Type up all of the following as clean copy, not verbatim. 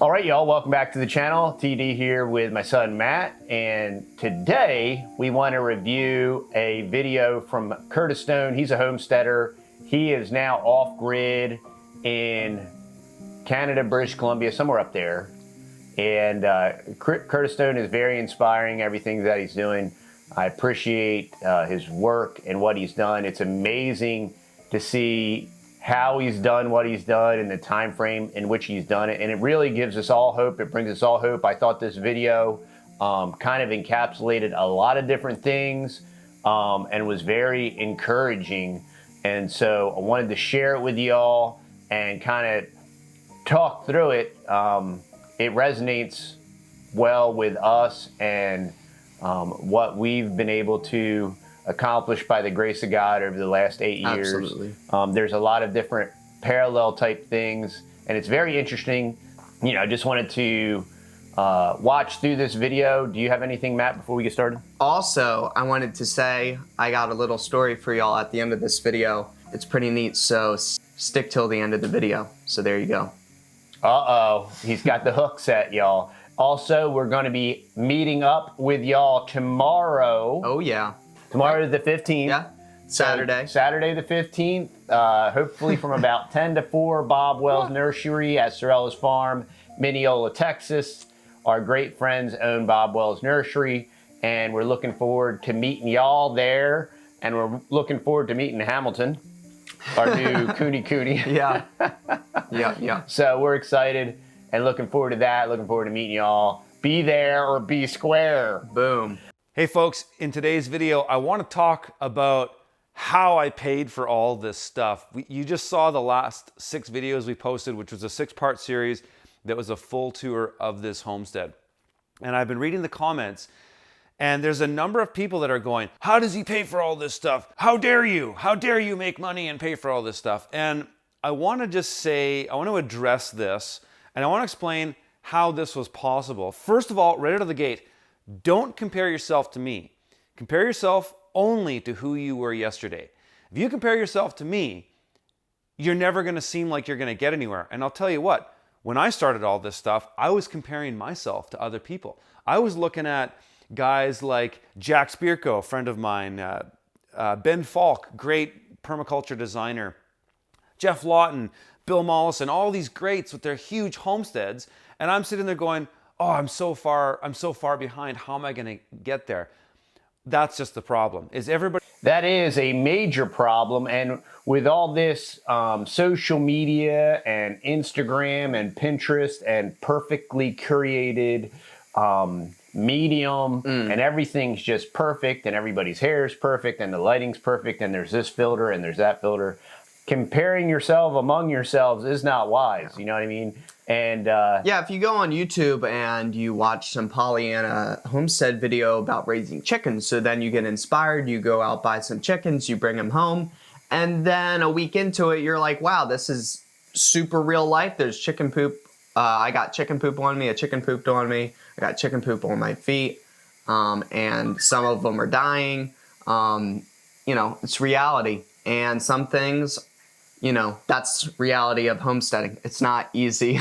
All right, y'all, welcome back to the channel. TD here with my son, Matt, and today we want to review a video from Curtis Stone. He's a homesteader. He is now off-grid in Canada, British Columbia, somewhere up there. And Curtis Stone is very inspiring, everything that he's doing. I appreciate his work and what he's done. It's amazing to see how he's done what he's done and the time frame in which he's done it, and it really gives us all hope. It brings us all hope. I thought this video kind of encapsulated a lot of different things and was very encouraging, and so I wanted to share it with y'all and kind of talk through it. It resonates well with us and what we've been able to accomplished by the grace of God over the last 8 years. Absolutely. There's a lot of different parallel type things, and it's very interesting. You know, I just wanted to watch through this video. Do you have anything, Matt, before we get started? Also, I wanted to say I got a little story for y'all at the end of this video. It's pretty neat, so stick till the end of the video. So there you go. Uh-oh, he's got the hook set, y'all. Also, we're going to be meeting up with y'all tomorrow. Oh, yeah. Tomorrow is the 15th. Yeah, Saturday. So, Saturday the 15th, hopefully from about 10 to 4, Bob Wells Nursery at Sorella's Farm, Mineola, Texas. Our great friends own Bob Wells Nursery, and we're looking forward to meeting y'all there, and we're looking forward to meeting Hamilton, our new Cooney. Yeah. Yeah. So we're excited and looking forward to that, looking forward to meeting y'all. Be there or be square. Boom. Hey folks, in today's video, I want to talk about how I paid for all this stuff. You just saw the last 6 videos we posted, which was a 6-part series that was a full tour of this homestead. And I've been reading the comments, and there's a number of people that are going, how does he pay for all this stuff? How dare you? How dare you make money and pay for all this stuff? And I want to just say, I want to address this, and I want to explain how this was possible. First of all, right out of the gate, don't compare yourself to me. Compare yourself only to who you were yesterday. If you compare yourself to me, you're never going to seem like you're going to get anywhere. And I'll tell you what, when I started all this stuff, I was comparing myself to other people. I was looking at guys like Jack Spirko, a friend of mine, Ben Falk, great permaculture designer, Jeff Lawton, Bill Mollison, all these greats with their huge homesteads. And I'm sitting there going, oh, I'm so far behind. How am I going to get there? That's just the problem. Is everybody? That is a major problem. And with all this social media and Instagram and Pinterest and perfectly curated medium and everything's just perfect and everybody's hair is perfect and the lighting's perfect and there's this filter and there's that filter. Comparing yourself among yourselves is not wise. You know what I mean? And yeah, if you go on YouTube and you watch some Pollyanna homestead video about raising chickens, so then you get inspired, you go out, buy some chickens, you bring them home, and then a week into it, you're like, wow, this is super real life. There's chicken poop. I got chicken poop on me, a chicken pooped on me. I got chicken poop on my feet, and some of them are dying. You know, it's reality. And some things, you know, that's reality of homesteading. It's not easy.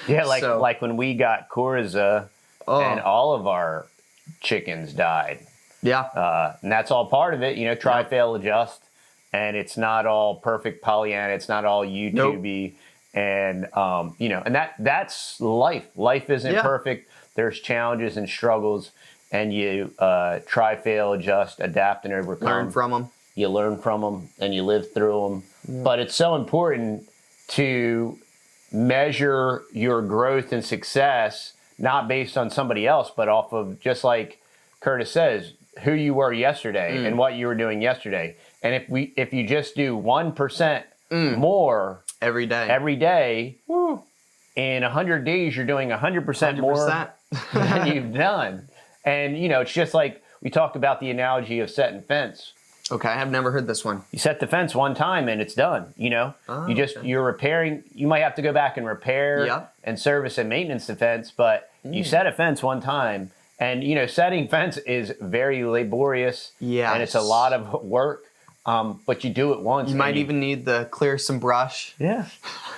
yeah, like when we got Coryza and all of our chickens died. Yeah. And that's all part of it, you know, try, fail, adjust. And it's not all perfect Pollyanna. It's not all YouTube-y. Nope. And, you know, and that's life. Life isn't perfect. There's challenges and struggles. And you try, fail, adjust, adapt, and overcome. Learn from them. You learn from them and you live through them. Yeah. But it's so important to measure your growth and success, not based on somebody else, but off of, just like Curtis says, who you were yesterday and what you were doing yesterday. And if you just do 1% more every day, woo, in 100 days, you're doing 100% more than you've done. And, you know, it's just like we talked about the analogy of setting fence. Okay, I've never heard this one. You set the fence one time and it's done, you know? You're repairing, you might have to go back and repair and service and maintenance the fence, but you set a fence one time. And, you know, setting fence is very laborious and it's a lot of work. but you do it once. You might even need to clear some brush. Yeah.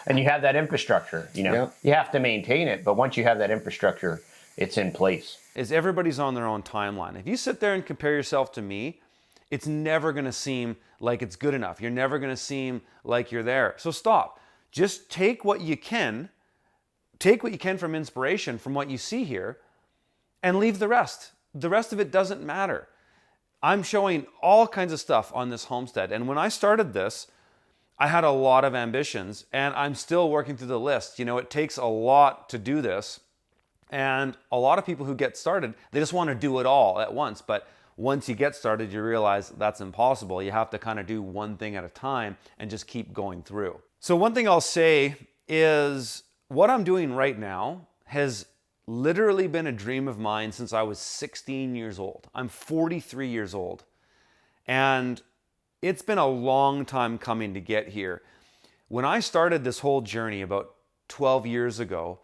And you have that infrastructure, you know. Yep. You have to maintain it, but once you have that infrastructure, it's in place. Is everybody's on their own timeline. If you sit there and compare yourself to me, it's never going to seem like it's good enough. You're never going to seem like you're there. So stop. Just take what you can. Take what you can from inspiration, from what you see here, and leave the rest. The rest of it doesn't matter. I'm showing all kinds of stuff on this homestead. And when I started this, I had a lot of ambitions, and I'm still working through the list. You know, it takes a lot to do this. And a lot of people who get started, they just want to do it all at once. But once you get started, you realize that's impossible. You have to kind of do one thing at a time and just keep going through. So one thing I'll say is what I'm doing right now has literally been a dream of mine since I was 16 years old. I'm 43 years old. And it's been a long time coming to get here. When I started this whole journey about 12 years ago,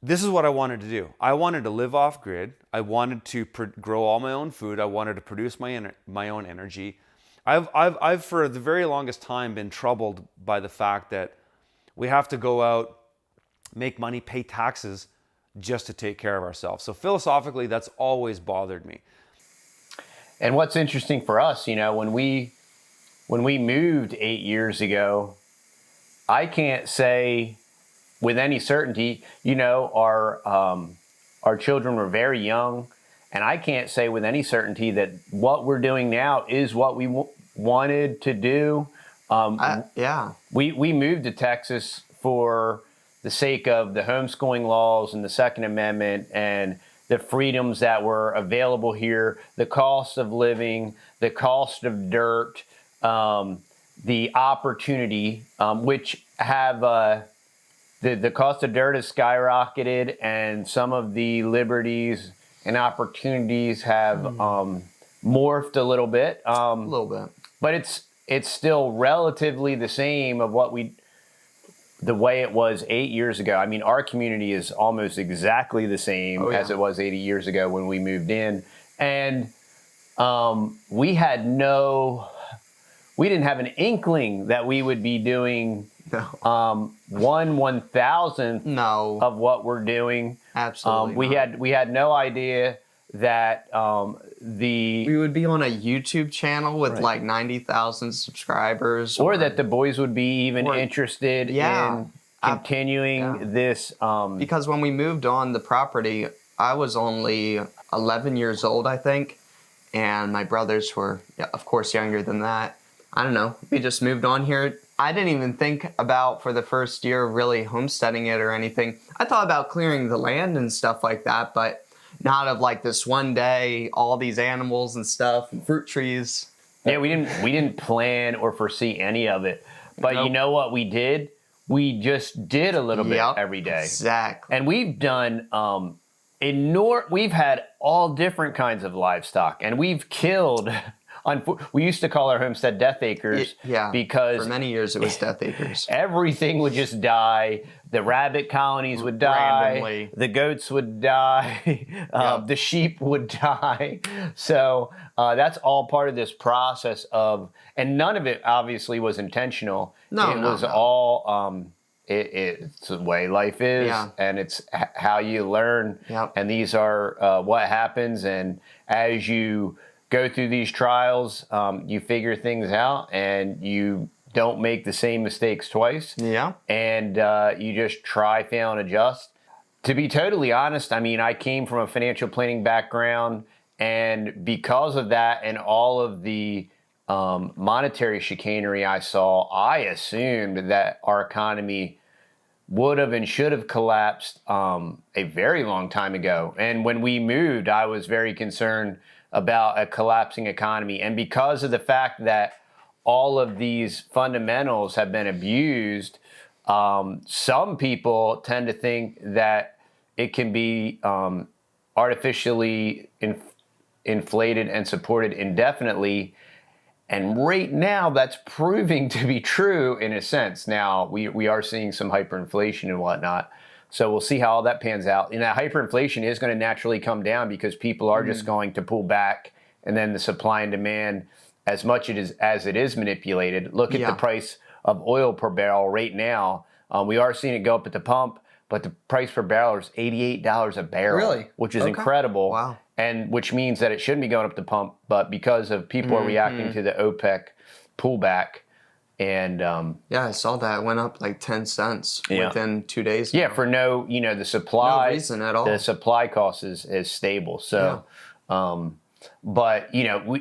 this is what I wanted to do. I wanted to live off grid. I wanted to grow all my own food. I wanted to produce my own energy. I've for the very longest time been troubled by the fact that we have to go out, make money, pay taxes just to take care of ourselves. So philosophically, that's always bothered me. And what's interesting for us, you know, when we moved 8 years ago, I can't say with any certainty, you know, our children were very young, and I can't say with any certainty that what we're doing now is what we wanted to do. We moved to Texas for the sake of the homeschooling laws and the Second Amendment and the freedoms that were available here, the cost of living, the cost of dirt, the opportunity, which have the cost of dirt has skyrocketed, and some of the liberties and opportunities have morphed a little bit. A little bit. But it's still relatively the same of the way it was 8 years ago. I mean, our community is almost exactly the same as it was 80 years ago when we moved in. And we didn't have an inkling that we would be doing 1/1000th of what we're doing. Absolutely. We had no idea that we would be on a YouTube channel with like 90,000 subscribers, or that the boys would be even interested in continuing this. Because when we moved on the property, I was only 11 years old, I think, and my brothers were, of course, younger than that. I don't know. We just moved on here. I didn't even think about, for the first year, really homesteading it or anything. I thought about clearing the land and stuff like that, but not of like this one day, all these animals and stuff and fruit trees. Yeah, we didn't plan or foresee any of it. But you know what we did? We just did a little bit every day. Exactly. And we've done we've had all different kinds of livestock, and we've killed. We used to call our homestead Death Acres because for many years it was Death Acres. Everything would just die. The rabbit colonies would die. Randomly. The goats would die. The sheep would die. So that's all part of this process and none of it obviously was intentional. It was all, it's the way life is, and it's how you learn. And these are what happens. And as you go through these trials, you figure things out, and you don't make the same mistakes twice. And you just try, fail, and adjust. To be totally honest, I mean, I came from a financial planning background, and because of that and all of the monetary chicanery I saw, I assumed that our economy would have and should have collapsed a very long time ago. And when we moved, I was very concerned about a collapsing economy. And because of the fact that all of these fundamentals have been abused, some people tend to think that it can be artificially inflated and supported indefinitely. And right now, that's proving to be true in a sense. Now, we are seeing some hyperinflation and whatnot. So we'll see how all that pans out. And that hyperinflation is going to naturally come down because people are just going to pull back, and then the supply and demand as much as it is manipulated. Look at the price of oil per barrel right now. We are seeing it go up at the pump, but the price per barrel is $88 a barrel, Really? which is incredible. Wow. And which means that it shouldn't be going up the pump, but because of people are reacting to the OPEC pullback, and I saw that it went up like 10 cents within 2 days. Yeah, for the supply, no reason at all. The supply cost is stable. So, but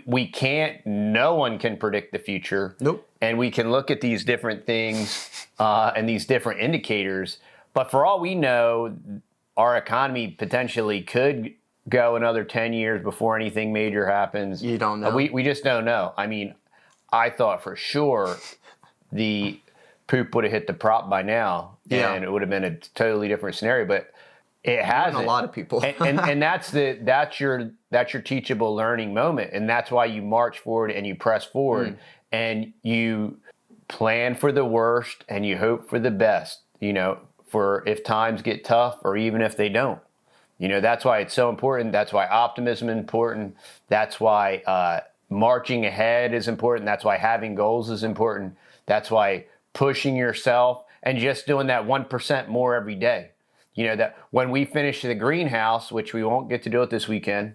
we can't. No one can predict the future. Nope. And we can look at these different things and these different indicators, but for all we know, our economy potentially could go another 10 years before anything major happens. You don't know. We just don't know. I mean, I thought for sure the poop would have hit the prop by now, and it would have been a totally different scenario. But it hasn't. A lot of people, and that's your teachable learning moment, and that's why you march forward and you press forward, and you plan for the worst and you hope for the best. For if times get tough, or even if they don't. That's why it's so important. That's why optimism is important. That's why marching ahead is important. That's why having goals is important. That's why pushing yourself and just doing that 1% more every day. That when we finish the greenhouse, which we won't get to do it this weekend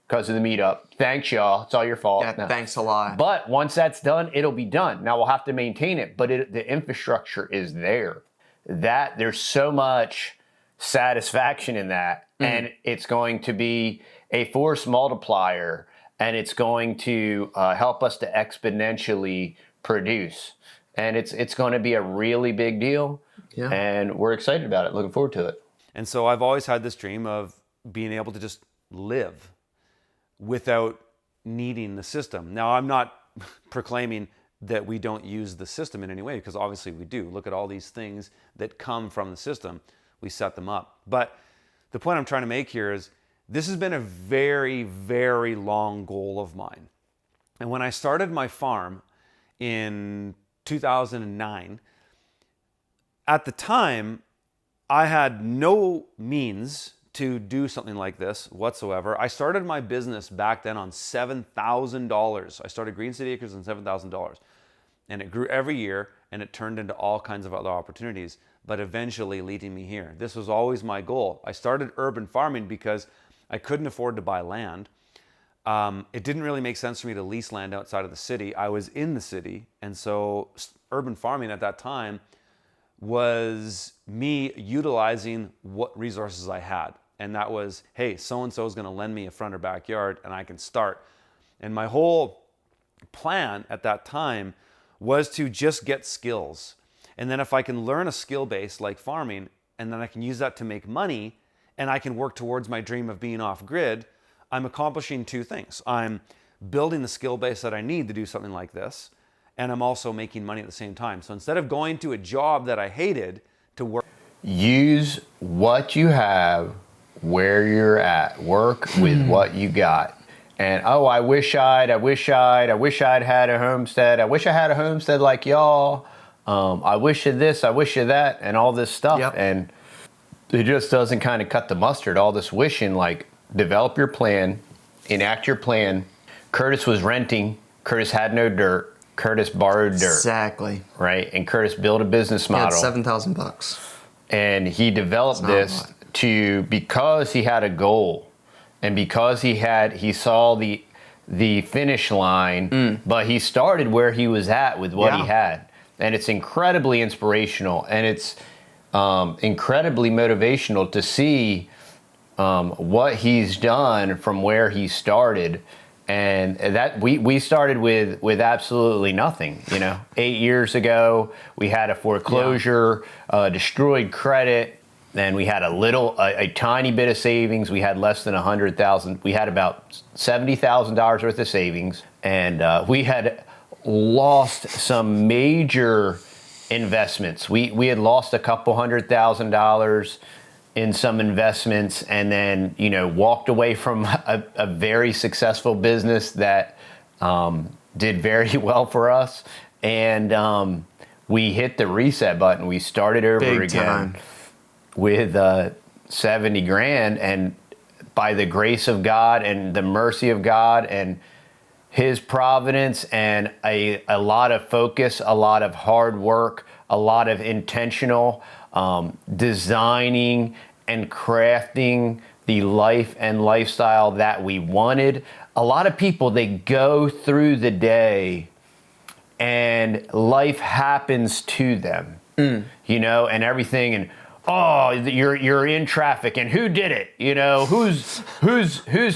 because of the meetup. Thanks, y'all. It's all your fault. Yeah, thanks a lot. But once that's done, it'll be done. Now we'll have to maintain it, but the infrastructure is there. There's so much satisfaction in that. And it's going to be a force multiplier, and it's going to help us to exponentially produce. And it's going to be a really big deal, and we're excited about it, looking forward to it. And so I've always had this dream of being able to just live without needing the system. Now, I'm not proclaiming that we don't use the system in any way, because obviously we do. Look at all these things that come from the system. We set them up. But the point I'm trying to make here is this has been a very, very long goal of mine. And when I started my farm in 2009, at the time, I had no means to do something like this whatsoever. I started my business back then on $7,000. I started Green City Acres on $7,000. And it grew every year, and it turned into all kinds of other opportunities, but eventually leading me here. This was always my goal. I started urban farming because I couldn't afford to buy land. It didn't really make sense for me to lease land outside of the city. I was in the city, and so urban farming at that time was me utilizing what resources I had. And that was, hey, so-and-so is going to lend me a front or backyard, and I can start. And my whole plan at that time was to just get skills. And then if I can learn a skill base like farming, and then I can use that to make money, and I can work towards my dream of being off grid, I'm accomplishing two things. I'm building the skill base that I need to do something like this, and I'm also making money at the same time. So instead of going to a job that I hated to work. Use what you have where you're at. Work with what you got. And I wish I'd had a homestead. I wish I had a homestead like y'all. I wish of this, I wish of that, and all this stuff. Yep. And it just doesn't kind of cut the mustard. All this wishing, like, develop your plan, enact your plan. Curtis was renting. Curtis had no dirt. Curtis borrowed dirt. Exactly. Right? And Curtis built a business model. He had $7,000. And he developed this because he had a goal. And because he saw the finish line, but he started where he was at with what he had. And it's incredibly inspirational, and it's incredibly motivational to see what he's done from where he started. And that we started with absolutely nothing. 8 years ago, we had a foreclosure, destroyed credit. Then we had a tiny bit of savings. We had less than $100,000. We had about $70,000 worth of savings, and we had lost some major investments. We had lost a couple $100,000 in some investments, and then walked away from a very successful business that did very well for us, and we hit the reset button. We started over Big again. time. With 70 grand, and by the grace of God and the mercy of God and his providence and a lot of focus, a lot of hard work, a lot of intentional designing and crafting the life and lifestyle that we wanted. A lot of people, they go through the day and life happens to them, you know, and everything, and oh, you're in traffic, and who did it? You know, who's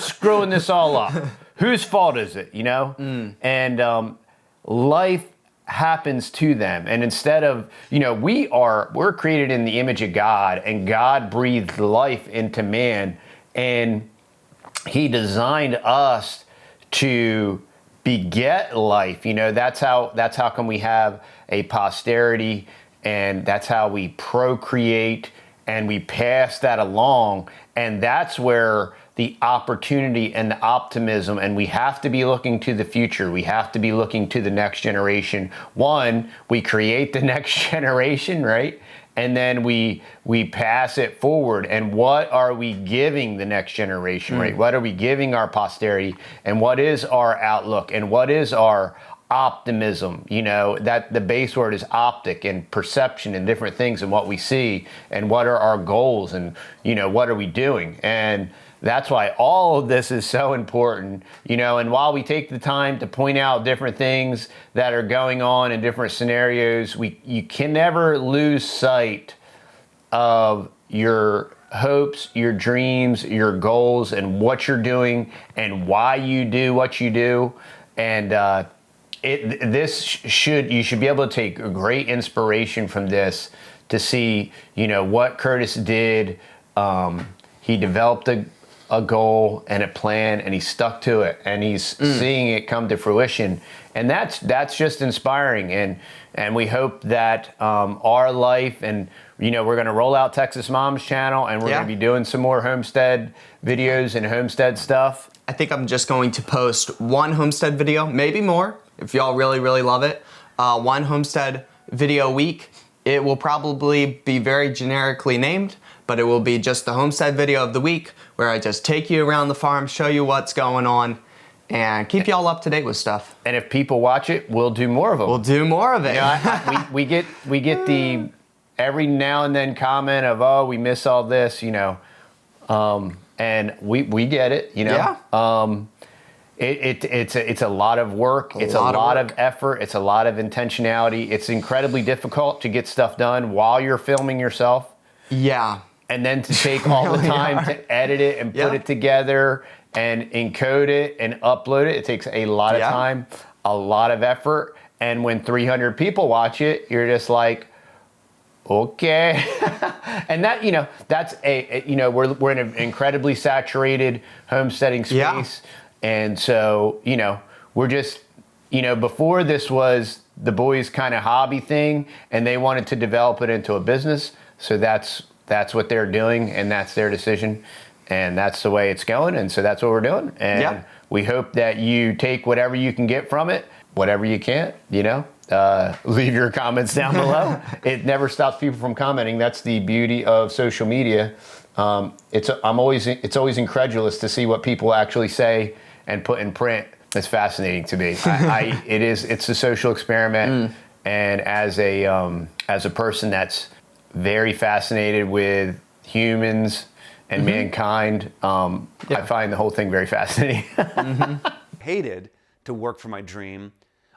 screwing this all up? Whose fault is it? You know, and life happens to them, and instead of, you know, we're created in the image of God, and God breathed life into man, and He designed us to beget life. You know, that's how come we have a posterity, and that's how we procreate and we pass that along. And that's where the opportunity and the optimism, and we have to be looking to the future. We have to be looking to the next generation. One, we create the next generation, right? And then we pass it forward. And what are we giving the next generation, right? What are we giving our posterity? And what is our outlook? And what is our optimism? You know, that the base word is optic, and perception and different things, and what we see, and what are our goals, and, you know, what are we doing? And that's why all of this is so important, you know. And while we take the time to point out different things that are going on in different scenarios, you can never lose sight of your hopes, your dreams, your goals, and what you're doing, and why you do what you do. And you should be able to take a great inspiration from this to see, you know, what Curtis did. He developed a goal and a plan, and he stuck to it, and he's seeing it come to fruition, and that's just inspiring. And we hope that our life, and, you know, we're going to roll out Texas Mom's channel, and we're going to be doing some more homestead videos and homestead stuff. I think I'm just going to post one homestead video, maybe more, if y'all really, really love it. One homestead video a week. It will probably be very generically named, but it will be just the homestead video of the week, where I just take you around the farm, show you what's going on, and keep y'all up to date with stuff. And if people watch it, we'll do more of them. We'll do more of it. You know, we get the every now and then comment of, oh, we miss all this, you know, and we get it, you know. Yeah. It's a lot of work. It's a lot of effort. It's a lot of intentionality. It's incredibly difficult to get stuff done while you're filming yourself. Yeah. And then to take all the time to edit it and put it together and encode it and upload it. It takes a lot of time, a lot of effort. And when 300 people watch it, you're just like, okay. And that, you know, that's you know, we're in an incredibly saturated homesteading space. Yeah. And so, you know, we're just, you know, before this was the boys' kind of hobby thing, and they wanted to develop it into a business. So that's what they're doing, and that's their decision, and that's the way it's going. And so that's what we're doing. And we hope that you take whatever you can get from it, whatever you can't, you know, leave your comments down below. It never stops people from commenting. That's the beauty of social media. It's always incredulous to see what people actually say and put in print. It's fascinating to me. It's a social experiment. And as a person that's very fascinated with humans and mankind, I find the whole thing very fascinating. Hated to work for my dream.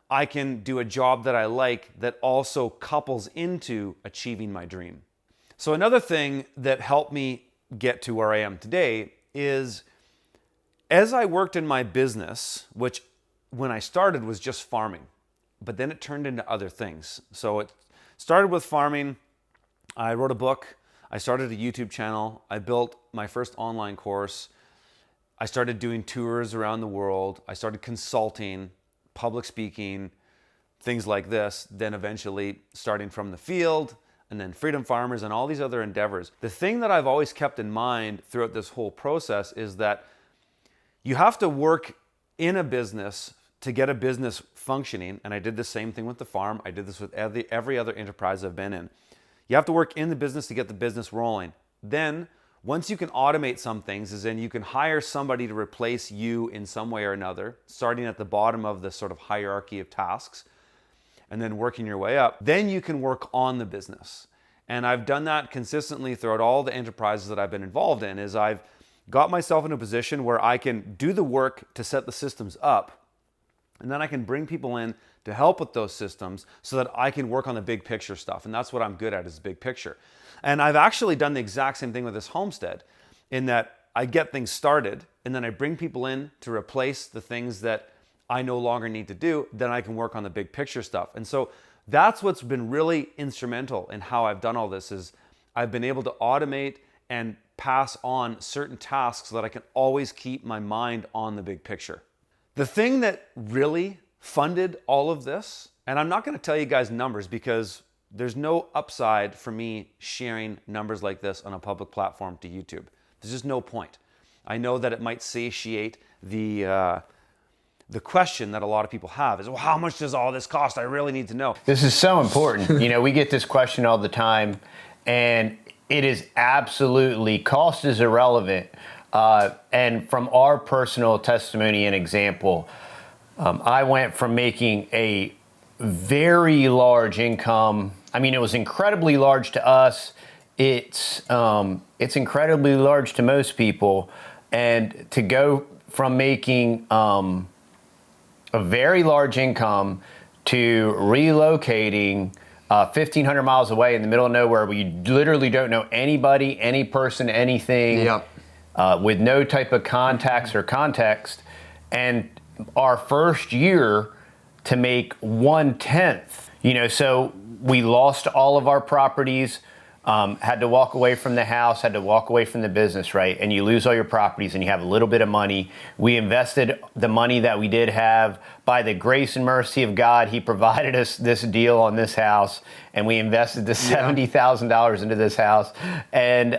I can do a job that I like that also couples into achieving my dream. So another thing that helped me get to where I am today is, as I worked in my business, which when I started was just farming, but then it turned into other things. So it started with farming. I wrote a book. I started a YouTube channel. I built my first online course. I started doing tours around the world. I started consulting, public speaking, things like this. Then eventually starting from the field, and then Freedom Farmers and all these other endeavors. The thing that I've always kept in mind throughout this whole process is that you have to work in a business to get a business functioning. And I did the same thing with the farm. I did this with every other enterprise I've been in. You have to work in the business to get the business rolling. Then Once you can automate some things, is in you can hire somebody to replace you in some way or another, starting at the bottom of the sort of hierarchy of tasks, and then working your way up. Then you can work on the business. And I've done that consistently throughout all the enterprises that I've been involved in, is I've got myself in a position where I can do the work to set the systems up, and then I can bring people in to help with those systems so that I can work on the big picture stuff. And that's what I'm good at, is big picture. And I've actually done the exact same thing with this homestead, in that I get things started and then I bring people in to replace the things that I no longer need to do. Then I can work on the big picture stuff. And so that's what's been really instrumental in how I've done all this, is I've been able to automate and pass on certain tasks so that I can always keep my mind on the big picture. The thing that really funded all of this, and I'm not going to tell you guys numbers because there's no upside for me sharing numbers like this on a public platform to YouTube. There's just no point. I know that it might satiate the question that a lot of people have is, well, how much does all this cost? I really need to know. This is so important. You know, we get this question all the time, and it is absolutely, cost is irrelevant. And from our personal testimony and example, I went from making a very large income. I mean, it was incredibly large to us. It's incredibly large to most people. And to go from making a very large income to relocating 1,500 miles away in the middle of nowhere, where you literally don't know anybody, any person, anything, with no type of contacts or context. And our first year to make 1/10, you know, so we lost all of our properties, had to walk away from the house, had to walk away from the business, right? And you lose all your properties and you have a little bit of money. We invested the money that we did have. By the grace and mercy of God, He provided us this deal on this house, and we invested the $70,000 into this house. And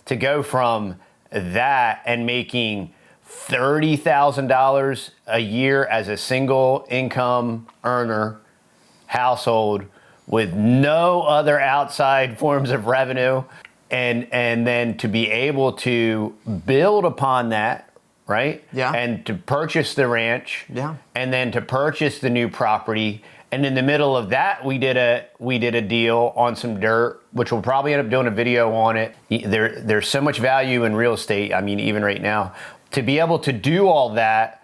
to go from that and making $30,000 a year as a single income earner household with no other outside forms of revenue, and then to be able to build upon that, right? Yeah. And to purchase the ranch. Yeah. And then to purchase the new property. And in the middle of that, we did a deal on some dirt, which we'll probably end up doing a video on it. There's so much value in real estate. I mean, even right now, to be able to do all that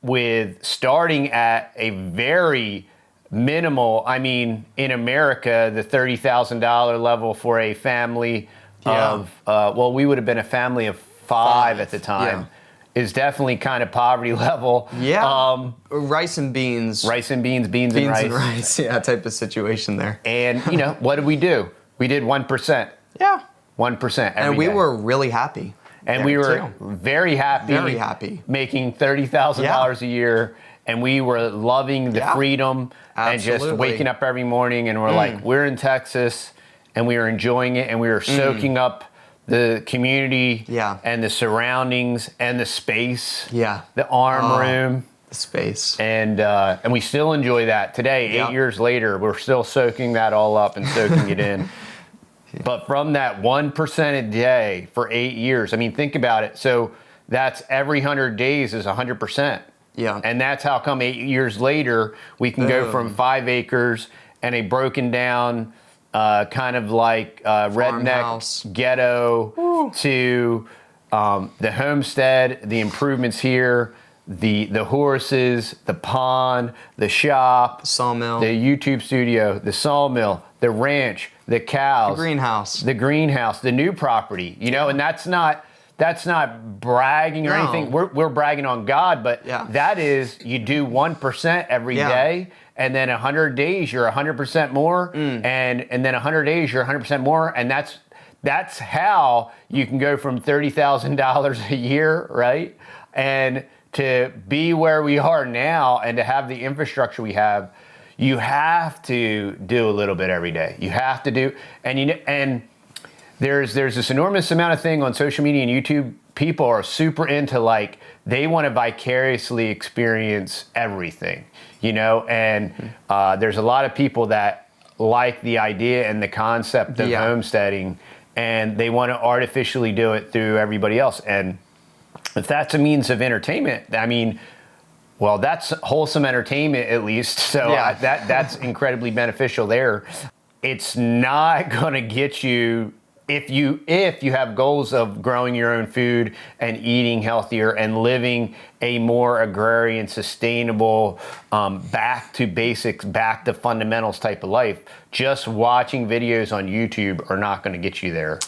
with starting at a very minimal, I mean, in America, the $30,000 level for a family of, well, we would have been a family of five at the time, is definitely kind of poverty level. Yeah. Rice and beans. Rice and beans, beans and rice. Yeah, type of situation there. And, you know, what did we do? We did 1%. Yeah. 1% every And we day. were really happy. And we were very happy. Making $30,000 a year. And we were loving the freedom and just waking up every morning. And we're like, we're in Texas, and we were enjoying it. And we were soaking up the community and the surroundings and the space. Yeah. The arm room. The space. And we still enjoy that. Today, 8 years later, we're still soaking that all up and soaking it in. But from that 1% a day for 8 years, I mean, think about it. So that's every 100 days is 100%. Yeah. And that's how come 8 years later, we can go from 5 acres and a broken down, kind of like redneck ghetto to the homestead, the improvements here, the horses, the pond, the shop, sawmill, the YouTube studio, the sawmill, the ranch, the cows, the greenhouse, the new property, you know, and that's not bragging or anything. We're bragging on God, but that is, you do 1% every day, and then 100 days you're 100% more, and then 100 days you're 100% more, and that's how you can go from $30,000 a year, right? And to be where we are now and to have the infrastructure we have, you have to do a little bit every day. You have to do, and there's this enormous amount of thing on social media and YouTube. People are super into, like, they want to vicariously experience everything, you know? And there's a lot of people that like the idea and the concept of homesteading. and they want to artificially do it through everybody else. And if that's a means of entertainment, I mean, well, that's wholesome entertainment at least. So Yeah. that's incredibly beneficial there. It's not going to get you, if you have goals of growing your own food and eating healthier and living a more agrarian, sustainable, back to basics, back to fundamentals type of life, just watching videos on YouTube are not going to get you there.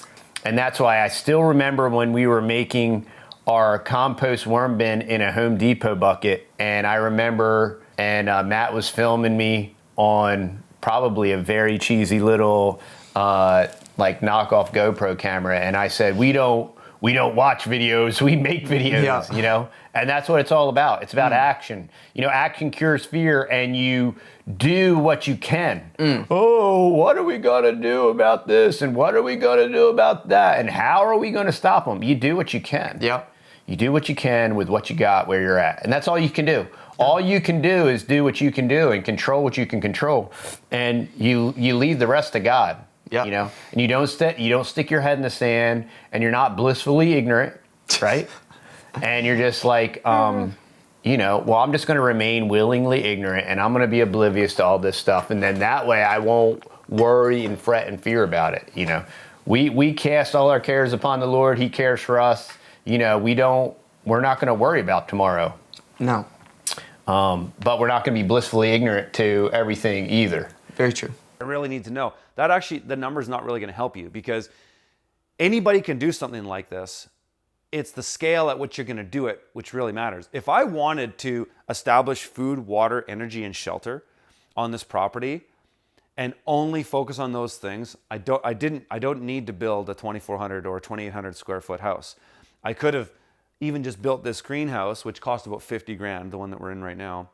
And that's why I still remember when we were making our compost worm bin in a Home Depot bucket, and I remember, and Matt was filming me on probably a very cheesy little like knockoff GoPro camera, and I said, we don't watch videos, we make videos. Yeah. You know, and that's what it's all about. It's about action. You know, action cures fear, and you do what you can. Oh, what are we gonna do about this, and what are we gonna do about that, and how are we gonna stop them? You do what you can. Yeah. You do what you can with what you got where you're at, and that's all you can do. All you can do is do what you can do and control what you can control, and you leave the rest to God. Yeah. You know, and you don't stick your head in the sand, and you're not blissfully ignorant, right? And you're just like, you know, well, I'm just going to remain willingly ignorant, and I'm going to be oblivious to all this stuff, and then that way I won't worry and fret and fear about it. You know, we cast all our cares upon the Lord; He cares for us. You know, we're not going to worry about tomorrow. No. But we're not going to be blissfully ignorant to everything either. Very true. I really need to know. That actually, the number's not really going to help you, because anybody can do something like this. It's the scale at which you're going to do it which really matters. If I wanted to establish food, water, energy, and shelter on this property and only focus on those things, I don't need to build a 2,400 or 2,800 square foot house. I could have even just built this greenhouse, which cost about 50 grand, the one that we're in right now.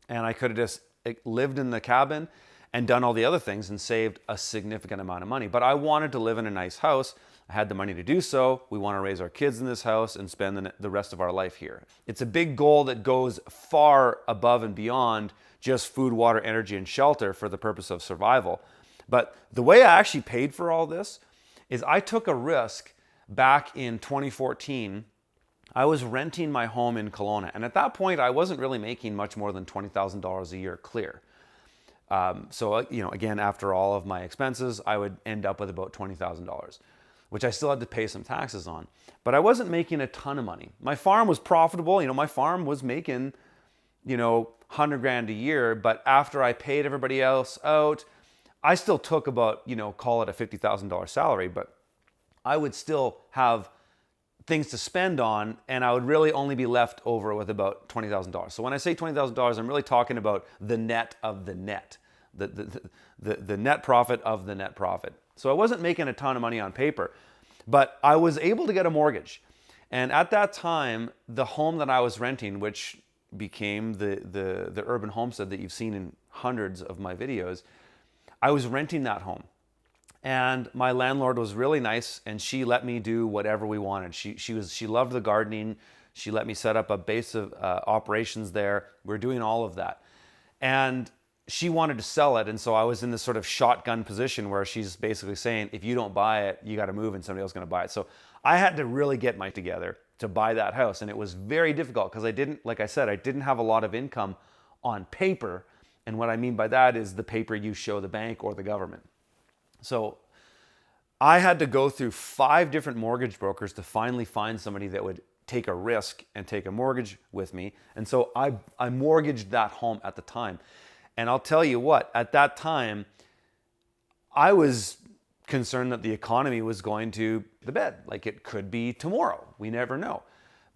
And I could have just lived in the cabin and done all the other things and saved a significant amount of money. But I wanted to live in a nice house. I had the money to do so. We want to raise our kids in this house and spend the rest of our life here. It's a big goal that goes far above and beyond just food, water, energy, and shelter for the purpose of survival. But the way I actually paid for all this is I took a risk back in 2014. I was renting my home in Kelowna, and at that point I wasn't really making much more than $20,000 a year clear. So, you know, again, after all of my expenses, I would end up with about $20,000, which I still had to pay some taxes on. But I wasn't making a ton of money. My farm was profitable. You know, my farm was making, you know, 100 grand a year. But after I paid everybody else out, I still took about, you know, call it a $50,000 salary, but I would still have things to spend on, and I would really only be left over with about $20,000. So when I say $20,000, I'm really talking about the net of the net, the net profit of the net profit. So I wasn't making a ton of money on paper, but I was able to get a mortgage. And at that time, the home that I was renting, which became the urban homestead that you've seen in hundreds of my videos, I was renting that home. And my landlord was really nice, and she let me do whatever we wanted. She loved the gardening. She let me set up a base of operations there. We're doing all of that. And she wanted to sell it, and so I was in this sort of shotgun position where she's basically saying, if you don't buy it, you got to move and somebody else is going to buy it. So I had to really get my together to buy that house, and it was very difficult because I didn't, like I said, I didn't have a lot of income on paper. And what I mean by that is the paper you show the bank or the government. So I had to go through 5 different mortgage brokers to finally find somebody that would take a risk and take a mortgage with me. And so I mortgaged that home at the time. And I'll tell you what, at that time, I was concerned that the economy was going to the bed. Like, it could be tomorrow. We never know.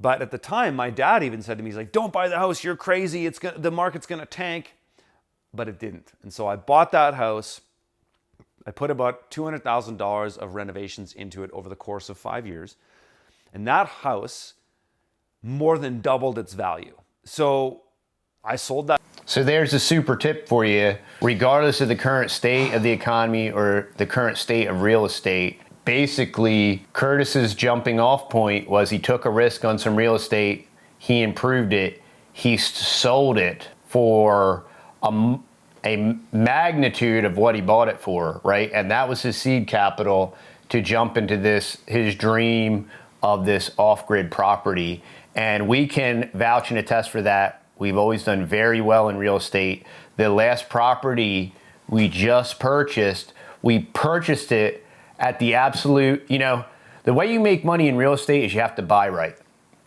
But at the time, my dad even said to me, he's like, don't buy the house. You're crazy. The market's going to tank. But it didn't. And so I bought that house. I put about $200,000 of renovations into it over the course of 5 years. And that house more than doubled its value. So I sold that. So there's a super tip for you. Regardless of the current state of the economy or the current state of real estate, basically Curtis's jumping off point was he took a risk on some real estate, he improved it, he sold it for a magnitude of what he bought it for, right? And that was his seed capital to jump into his dream of this off-grid property. And we can vouch and attest for that. We've always done very well in real estate. The last property we just purchased, we purchased it at the absolute, you know, the way you make money in real estate is you have to buy right.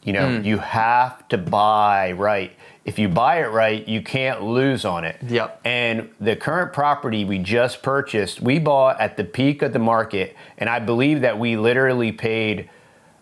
You know, you have to buy right. If you buy it right, you can't lose on it. Yep. And the current property we just purchased, we bought at the peak of the market, and I believe that we literally paid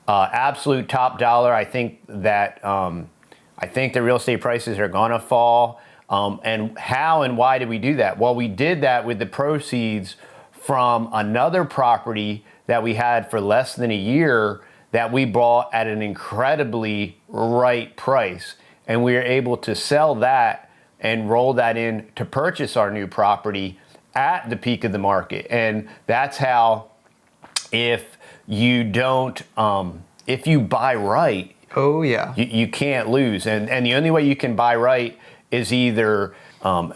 absolute top dollar. I think that the real estate prices are gonna fall. And how and why did we do that? Well, we did that with the proceeds from another property that we had for less than a year that we bought at an incredibly right price. And we were able to sell that and roll that in to purchase our new property at the peak of the market. And that's how, if you don't, if you buy right, oh yeah, you can't lose. And the only way you can buy right is either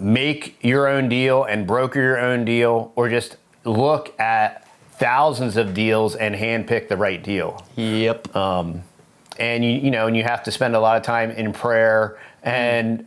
make your own deal and broker your own deal, or just look at thousands of deals and handpick the right deal. Yep. And you know, and you have to spend a lot of time in prayer and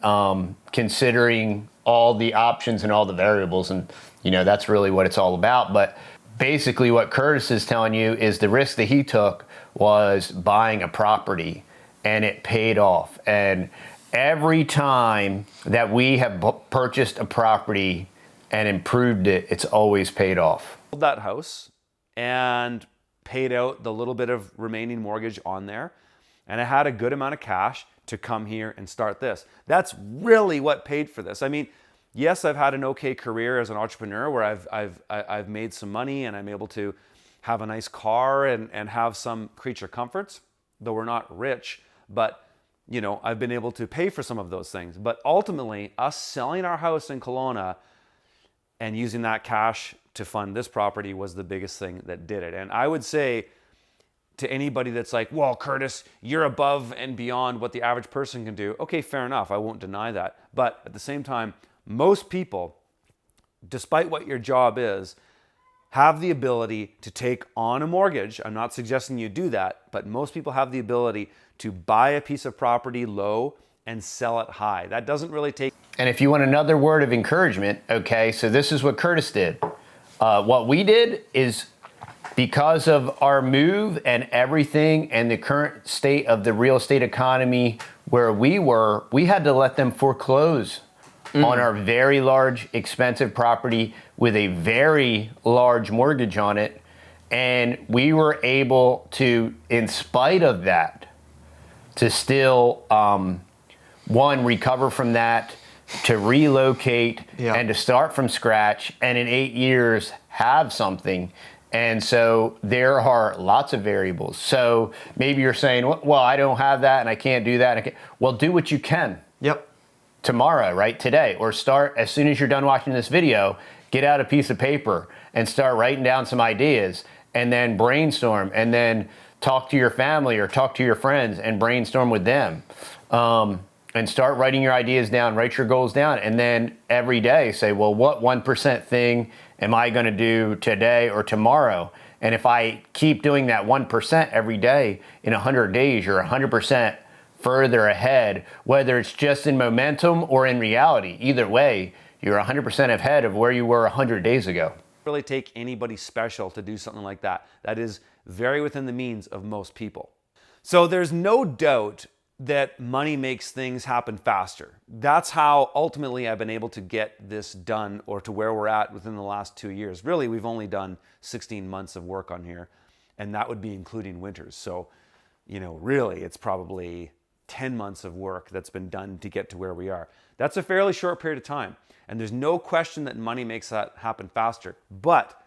considering all the options and all the variables, and you know, that's really what it's all about. But basically what Curtis is telling you is the risk that he took was buying a property, and it paid off. And every time that we have purchased a property and improved it, it's always paid off. That house and paid out the little bit of remaining mortgage on there, and I had a good amount of cash to come here and start this. That's really what paid for this. I mean, yes, I've had an okay career as an entrepreneur where I've made some money and I'm able to have a nice car and have some creature comforts, though we're not rich, but you know, I've been able to pay for some of those things. But ultimately, us selling our house in Kelowna and using that cash to fund this property was the biggest thing that did it. And I would say to anybody that's like, well, Curtis, you're above and beyond what the average person can do. Okay, fair enough. I won't deny that. But at the same time, most people, despite what your job is, have the ability to take on a mortgage. I'm not suggesting you do that, but most people have the ability to buy a piece of property low and sell it high. That doesn't really take. And if you want another word of encouragement, okay, so this is what Curtis did. What we did is, because of our move and everything and the current state of the real estate economy where we were, we had to let them foreclose on our very large, expensive property with a very large mortgage on it. And we were able to, in spite of that, to still, one, recover from that, to relocate, and to start from scratch, and in 8 years have something. And so there are lots of variables. So maybe you're saying, well, I don't have that and I can't do that. Well, do what you can. Yep. Tomorrow, right? Today, or start as soon as you're done watching this video, get out a piece of paper and start writing down some ideas, and then brainstorm, and then talk to your family or talk to your friends and brainstorm with them. And start writing your ideas down, write your goals down, and then every day say, well, what 1% thing am I gonna do today or tomorrow? And if I keep doing that 1% every day, in 100 days, you're 100% further ahead, whether it's just in momentum or in reality. Either way, you're 100% ahead of where you were 100 days ago. Really take anybody special to do something like that. That is very within the means of most people. So there's no doubt that money makes things happen faster. That's how ultimately I've been able to get this done, or to where we're at within the last 2 years. Really, we've only done 16 months of work on here, and that would be including winters. So, you know, really it's probably 10 months of work that's been done to get to where we are. That's a fairly short period of time. And there's no question that money makes that happen faster. But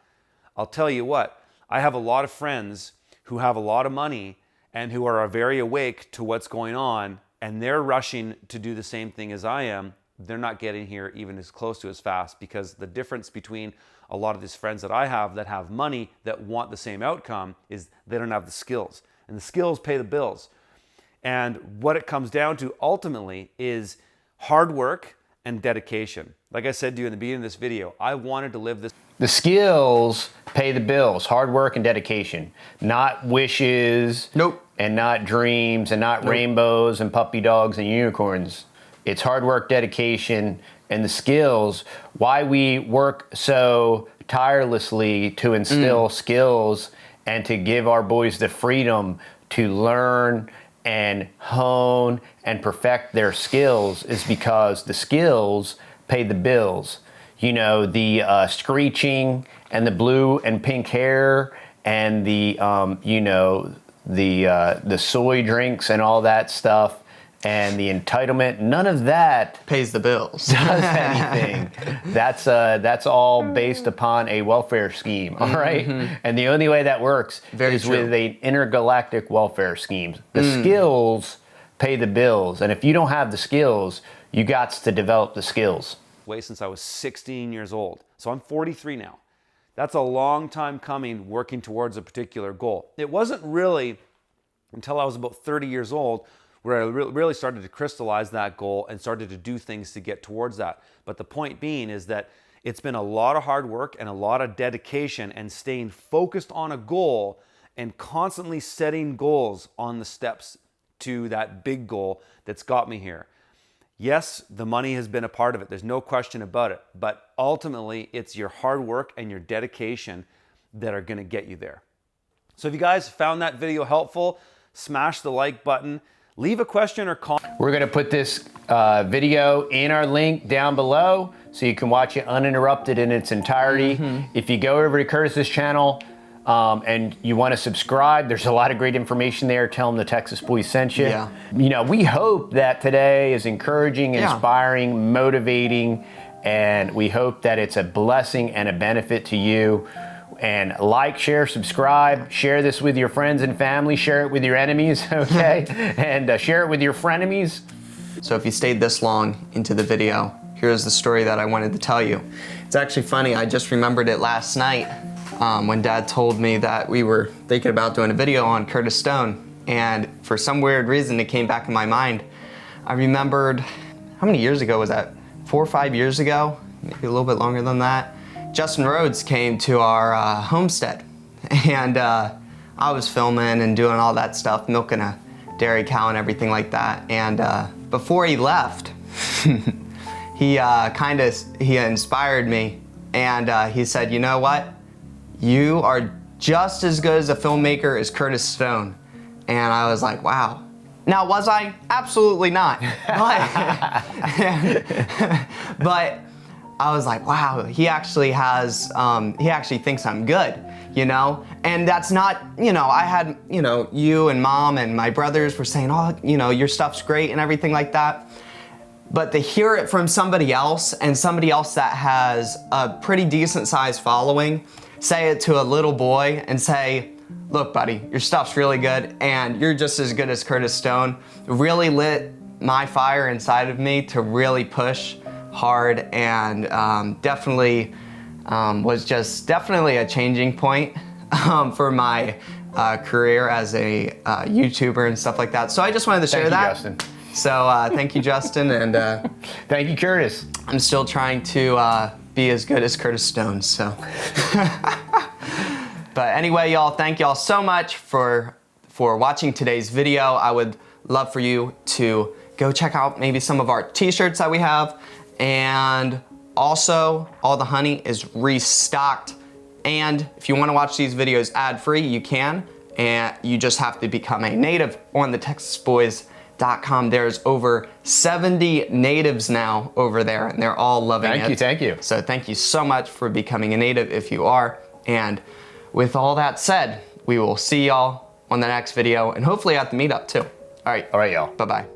I'll tell you what, I have a lot of friends who have a lot of money and who are very awake to what's going on, and they're rushing to do the same thing as I am. They're not getting here even as close to as fast, because the difference between a lot of these friends that I have that have money that want the same outcome is they don't have the skills, and the skills pay the bills. And what it comes down to ultimately is hard work and dedication. Like I said to you in the beginning of this video, I wanted to live this. The skills pay the bills. Hard work and dedication, not wishes. Nope. And not dreams, and not rainbows and puppy dogs and unicorns. It's hard work, dedication, and the skills. Why we work so tirelessly to instill skills and to give our boys the freedom to learn and hone and perfect their skills is because the skills pay the bills. You know, the screeching and the blue and pink hair and the, you know, the soy drinks and all that stuff and the entitlement, none of that pays the bills. Does anything. That's all based upon a welfare scheme, all right? And the only way that works is with an intergalactic welfare scheme. The skills pay the bills, and if you don't have the skills, you got to develop the skills. Since I was 16 years old, so I'm 43 now. That's a long time coming, working towards a particular goal. It wasn't really until I was about 30 years old where I really started to crystallize that goal and started to do things to get towards that. But the point being is that it's been a lot of hard work and a lot of dedication and staying focused on a goal and constantly setting goals on the steps to that big goal that's got me here. Yes, the money has been a part of it. There's no question about it. But ultimately, it's your hard work and your dedication that are going to get you there. So if you guys found that video helpful, smash the like button. Leave a question or comment. We're going to put this video in our link down below so you can watch it uninterrupted in its entirety. If you go over to Curtis's channel and you want to subscribe, there's a lot of great information there. Tell them the Texas Boys sent you. Yeah. You know, we hope that today is encouraging, inspiring, motivating, and we hope that it's a blessing and a benefit to you. And like, share, subscribe, share this with your friends and family, share it with your enemies, okay? And share it with your frenemies. So if you stayed this long into the video, here's the story that I wanted to tell you. It's actually funny, I just remembered it last night when Dad told me that we were thinking about doing a video on Curtis Stone. And for some weird reason, it came back in my mind. I remembered, how many years ago was that? 4 or 5 years ago? Maybe a little bit longer than that. Justin Rhodes came to our homestead, and I was filming and doing all that stuff, milking a dairy cow and everything like that. And before he left, he inspired me, and he said, "You know what? You are just as good as a filmmaker as Curtis Stone." And I was like, "Wow." Now, was I? Absolutely not. But I was like, wow, he actually has, he actually thinks I'm good, you know? And that's not, you know, I had, you know, you and Mom and my brothers were saying, oh, you know, your stuff's great and everything like that. But to hear it from somebody else, and somebody else that has a pretty decent sized following, say it to a little boy and say, look, buddy, your stuff's really good and you're just as good as Curtis Stone, really lit my fire inside of me to really push hard, and definitely was just definitely a changing point for my career as a YouTuber and stuff like that. So I just wanted to share that. Thank you, Justin. So thank you, Justin, and thank you, Curtis. I'm still trying to be as good as Curtis Stone, so. But anyway, y'all, thank y'all so much for watching today's video. I would love for you to go check out maybe some of our t-shirts that we have. And also, all the honey is restocked. And if you want to watch these videos ad-free, you can. And you just have to become a native on TheTexasBoys.com. There's over 70 natives now over there, and they're all loving it. Thank you. So thank you so much for becoming a native if you are. And with all that said, we will see y'all on the next video, and hopefully at the meetup too. All right, y'all. Bye-bye.